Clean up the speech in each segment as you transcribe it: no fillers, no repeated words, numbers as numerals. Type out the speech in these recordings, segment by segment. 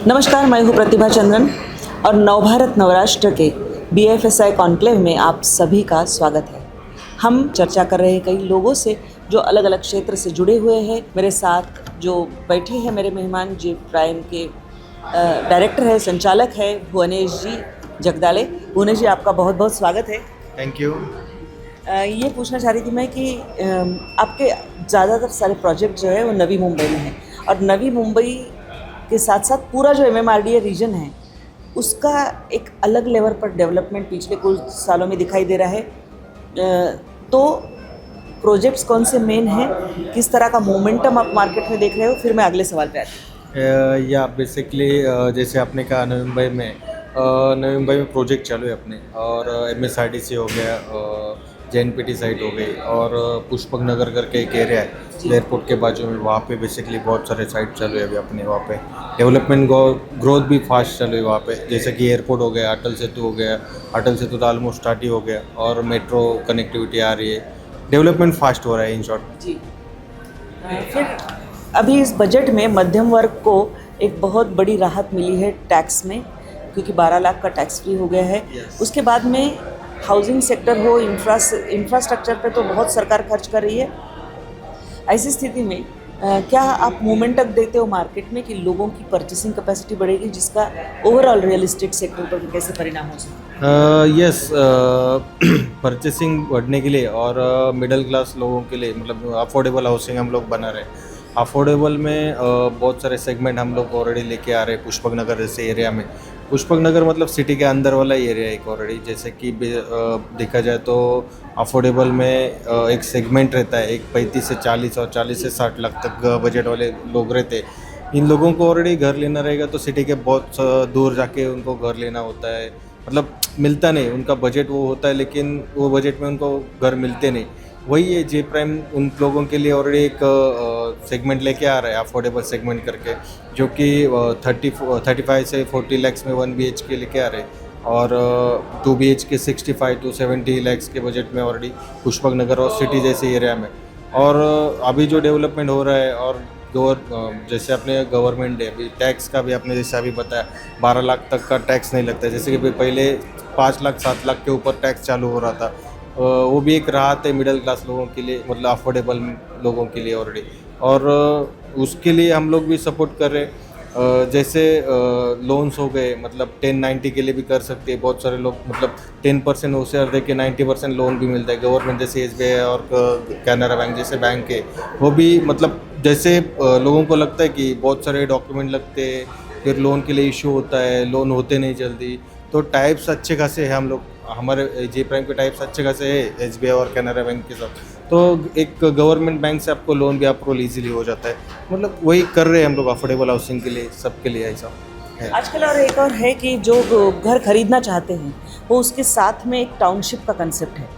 नमस्कार, मैं हूँ प्रतिभा चंद्रन और नवभारत नवराष्ट्र के BFSI कॉन्क्लेव में आप सभी का स्वागत है। हम चर्चा कर रहे हैं कई लोगों से जो अलग अलग क्षेत्र से जुड़े हुए हैं। मेरे साथ जो बैठे हैं मेरे मेहमान जी प्राइम के डायरेक्टर है, संचालक है भुवनेश जी जगदाले। भुवनेश जी, आपका बहुत बहुत स्वागत है। Thank you. ये पूछना चाह रही थी मैं कि आपके ज़्यादातर सारे प्रोजेक्ट जो है वो नवी मुंबई में है और नवी मुंबई के साथ साथ पूरा जो MMRDA रीजन है उसका एक अलग लेवल पर डेवलपमेंट पिछले कुछ सालों में दिखाई दे रहा है। तो प्रोजेक्ट्स कौन से मेन हैं, किस तरह का मोमेंटम आप मार्केट में देख रहे हो, फिर मैं अगले सवाल पे आती हूँ। या बेसिकली जैसे आपने कहा नवी मुंबई में प्रोजेक्ट चालू है अपने, और MSRDC हो गया, JNPT साइट हो गई, और पुष्पक नगर करके एक एरिया है एयरपोर्ट के बाजू में, वहाँ पे बेसिकली बहुत सारे साइट चालू है अभी अपने। वहाँ पे डेवलपमेंट ग्रोथ भी फास्ट चालू है वहाँ पे, जैसे कि एयरपोर्ट हो गया, अटल सेतु हो गया। अटल सेतु तो ऑलमोस्ट स्टार्ट ही हो गया, और मेट्रो कनेक्टिविटी आ रही है। डेवलपमेंट फास्ट हो रहा है इन शॉर्ट जी। फिर अभी इस बजट में मध्यम वर्ग को एक बहुत बड़ी राहत मिली है टैक्स में, क्योंकि 12 लाख का टैक्स फ्री हो गया है। उसके बाद में हाउसिंग सेक्टर हो, इंफ्रास्ट्रक्चर पे तो बहुत सरकार खर्च कर रही है। ऐसी स्थिति में क्या आप मोमेंटम देते हो मार्केट में कि लोगों की परचेसिंग कैपेसिटी बढ़ेगी, जिसका ओवरऑल रियल एस्टेट सेक्टर पर कैसे परिणाम हो सकता है? यस, परचेसिंग बढ़ने के लिए और मिडिल क्लास लोगों के लिए, मतलब अफोर्डेबल हाउसिंग हम लोग बना रहे हैं। अफोर्डेबल में बहुत सारे सेगमेंट हम लोग ऑलरेडी लेके आ रहे हैं। पुष्पक नगर जैसे एरिया में, पुष्पक नगर मतलब सिटी के अंदर वाला एरिया एक ऑलरेडी, जैसे कि देखा जाए तो अफोर्डेबल में एक सेगमेंट रहता है, एक 35 से 40 और 40 से 60 लाख तक बजट वाले लोग रहते हैं। इन लोगों को ऑलरेडी घर लेना रहेगा तो सिटी के बहुत दूर जाके उनको घर लेना होता है, मतलब मिलता नहीं, उनका बजट वो होता है लेकिन वो बजट में उनको घर मिलते नहीं। वही है जे प्राइम उन लोगों के लिए ऑलरेडी एक सेगमेंट लेके आ रहा है, अफोर्डेबल सेगमेंट करके, जो कि 35 से 40 लैक्स में 1 BHK लेके आ रहे हैं, और 2 BHK 65 to 70 लैक्स के बजट में ऑलरेडी पुष्पक नगर और सिटी जैसे एरिया में। और अभी जो डेवलपमेंट हो रहा है, और जैसे अपने गवर्नमेंट है अभी टैक्स का भी आपने जैसे अभी बताया 12 लाख तक का टैक्स नहीं लगता है, जैसे कि पहले 5 लाख 7 लाख के ऊपर टैक्स चालू हो रहा था। वो भी एक राहत है मिडिल क्लास लोगों के लिए, मतलब अफोर्डेबल लोगों के लिए ऑलरेडी, और उसके लिए हम लोग भी सपोर्ट कर रहे हैं। जैसे लोन्स हो गए, मतलब 1090 के लिए भी कर सकते हैं बहुत सारे लोग, मतलब 10% OCR दे के 90% लोन भी मिलता है गवर्नमेंट, जैसे SBI और कैनरा बैंक जैसे बैंक है। वो भी मतलब जैसे लोगों को लगता है कि बहुत सारे डॉक्यूमेंट लगते हैं, फिर लोन के लिए इशू होता है, लोन होते नहीं जल्दी, तो टाइप्स अच्छे खासे हैं हम लोग, हमारे जे प्राइम के टाइप्स अच्छे खासे है SBI और कैनरा बैंक के साथ। तो एक गवर्नमेंट बैंक से आपको लोन भी अप्रूवल इजीली हो जाता है, मतलब वही कर रहे हैं हम लोग अफोर्डेबल हाउसिंग के लिए, सबके लिए ऐसा है। आजकल और एक और है कि जो घर खरीदना चाहते हैं वो उसके साथ में एक टाउनशिप का कंसेप्ट है,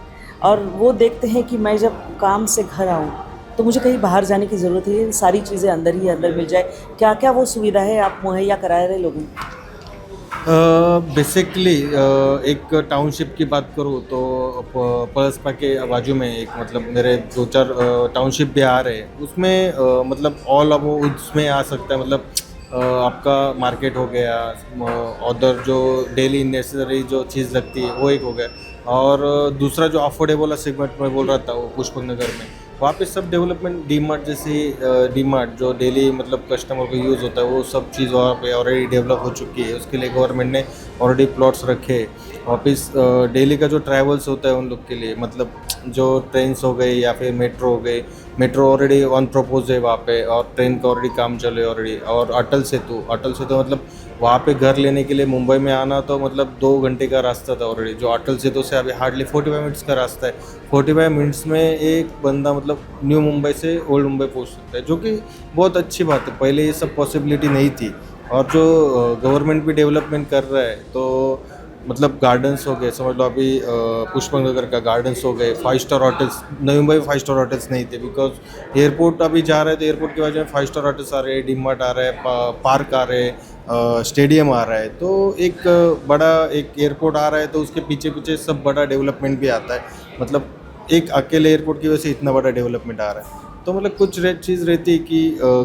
और वो देखते हैं कि मैं जब काम से घर आऊँ तो मुझे कहीं बाहर जाने की ज़रूरत है, सारी चीज़ें अंदर ही अंदर मिल जाए। क्या क्या वो सुविधा है आप मुहैया करा रहे लोगों को? बेसिकली एक टाउनशिप की बात करूँ तो पलसपा के बाजू में एक, मतलब मेरे 2-4 टाउनशिप भी आ रहे हैं, उसमें मतलब ऑल अब वो उसमें आ सकता है, मतलब आपका मार्केट हो गया, अदर जो डेली नेसेसरी जो चीज़ लगती है वो एक हो गया, और दूसरा जो अफोर्डेबल सेगमेंट में बोल रहा था वो पुष्पक नगर में, वहाँ पे सब डेवलपमेंट डीमार्ट जैसे डीमार्ट जो डेली मतलब कस्टमर को यूज़ होता है, वो सब चीज़ वहाँ पे ऑलरेडी डेवलप हो चुकी है। उसके लिए गवर्नमेंट ने ऑलरेडी प्लॉट्स रखे। वापस डेली का जो ट्रैवल्स होता है उन लोग के लिए, मतलब जो ट्रेन्स हो गई या फिर मेट्रो हो गई, मेट्रो ऑलरेडी ऑन प्रपोज है वहाँ पे, और ट्रेन का ऑलरेडी काम चले ऑलरेडी, और अटल सेतु मतलब वहाँ पे घर लेने के लिए मुंबई में आना तो मतलब 2 घंटे का रास्ता था ऑलरेडी, जो अटल सेतु से अभी हार्डली 45 मिनट्स का रास्ता है। 45 मिनट्स में एक बंदा मतलब न्यू मुंबई से ओल्ड मुंबई पहुँच सकता है, जो कि बहुत अच्छी बात है। पहले ये सब पॉसिबिलिटी नहीं थी, और जो गवर्नमेंट भी डेवलपमेंट कर रहा है, तो मतलब गार्डन्स हो गए, समझ लो अभी पुष्पक नगर का गार्डन्स हो गए, 5 स्टार होटल्स, नवी मुंबई में 5 स्टार होटल्स नहीं थे, बिकॉज एयरपोर्ट अभी जा रहे हैं तो एयरपोर्ट की वजह में 5 स्टार होटल्स आ रहे हैं, डीमार्ट आ रहा है, पार्क आ रहे हैं, स्टेडियम आ रहा है, तो एक बड़ा एक एयरपोर्ट आ रहा है, तो उसके पीछे पीछे सब बड़ा डेवलपमेंट भी आता है, मतलब एक अकेले एयरपोर्ट की वजह से इतना बड़ा डेवलपमेंट आ रहा है। तो मतलब कुछ चीज़ रहती है कि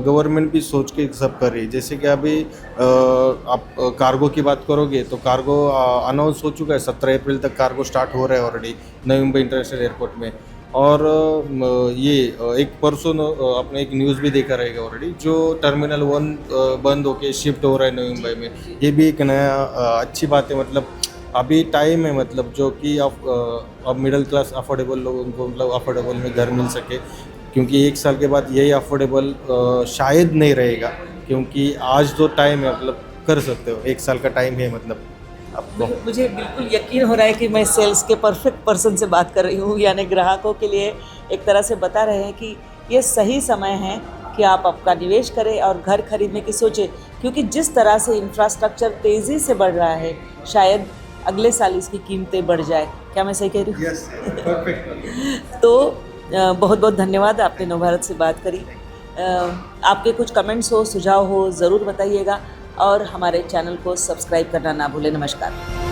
गवर्नमेंट भी सोच के सब कर रही है। जैसे कि अभी आप कार्गो की बात करोगे तो कार्गो अनाउंस हो चुका है, 17 अप्रैल तक कार्गो स्टार्ट हो रहा है already Navi Mumbai international airport में। और ये एक परसों आपने एक न्यूज़ भी देखा रहेगा ऑलरेडी, जो टर्मिनल 1 बंद होके शिफ्ट हो रहा है नवी मुंबई में। ये भी एक नया अच्छी बात है। मतलब अभी टाइम है, मतलब जो कि अब मिडिल क्लास अफोर्डेबल लोगों को मतलब अफोर्डेबल में घर मिल सके, क्योंकि 1 साल के बाद यही अफोर्डेबल शायद नहीं रहेगा, क्योंकि आज जो टाइम है मतलब कर सकते हो, 1 साल का टाइम है मतलब आपको। मुझे बिल्कुल यकीन हो रहा है कि मैं सेल्स के परफेक्ट पर्सन से बात कर रही हूँ, यानी ग्राहकों के लिए एक तरह से बता रहे हैं कि ये सही समय है कि आप आपका निवेश करें और घर खरीदने की सोचें, क्योंकि जिस तरह से इंफ्रास्ट्रक्चर तेज़ी से बढ़ रहा है शायद अगले साल इसकी कीमतें बढ़ जाए। क्या मैं सही कह रही हूँ? Yes, perfect. तो बहुत बहुत धन्यवाद, आपने नवभारत से बात करी। आपके कुछ कमेंट्स हो, सुझाव हो, ज़रूर बताइएगा और हमारे चैनल को सब्सक्राइब करना ना भूलें। नमस्कार।